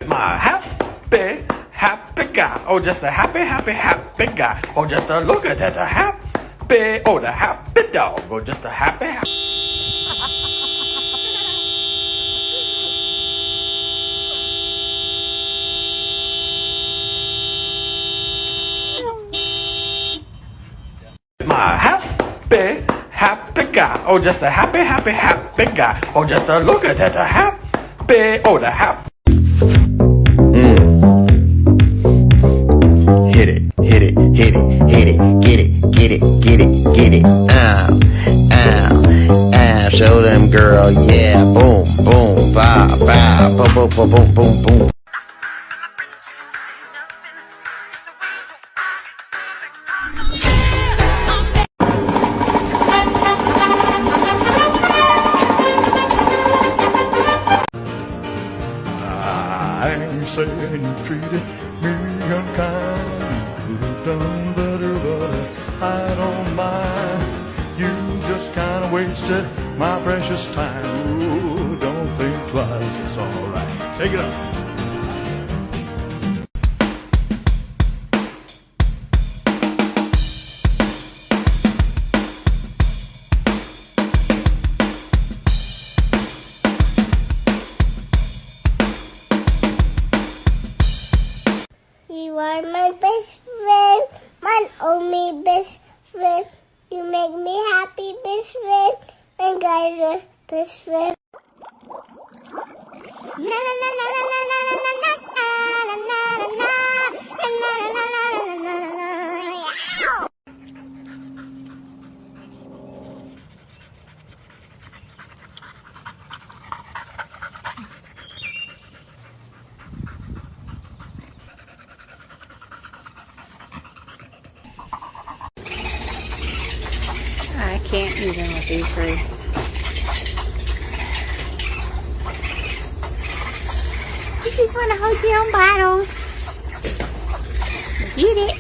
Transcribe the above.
My happy, happy guy. Oh, just a happy, happy, happy guy. Oh, just a look at that, a happy, oh, the happy dog. Oh, just a happy, happy. My happy, happy guy. Oh, just a happy, happy, happy guy. Oh, just a look at that, a happy, oh, the happy. Hit it, hit it, hit it, hit it, get it, get it, get it, get it. Ow, ow, ow. Show them, girl, yeah. Boom, boom, bow, bow, boom, boom, boom, boom, boom, boom. I'm saying you treated me unkind. You could have done better, but I don't mind. You just kind of wasted my precious time. Ooh, don't think twice, it's alright. Take it up. You are my best friend, my only best friend. You make me happy, best friend. And guys are best friend. I can't even with these three. You just want to hold your own bottles. Get it?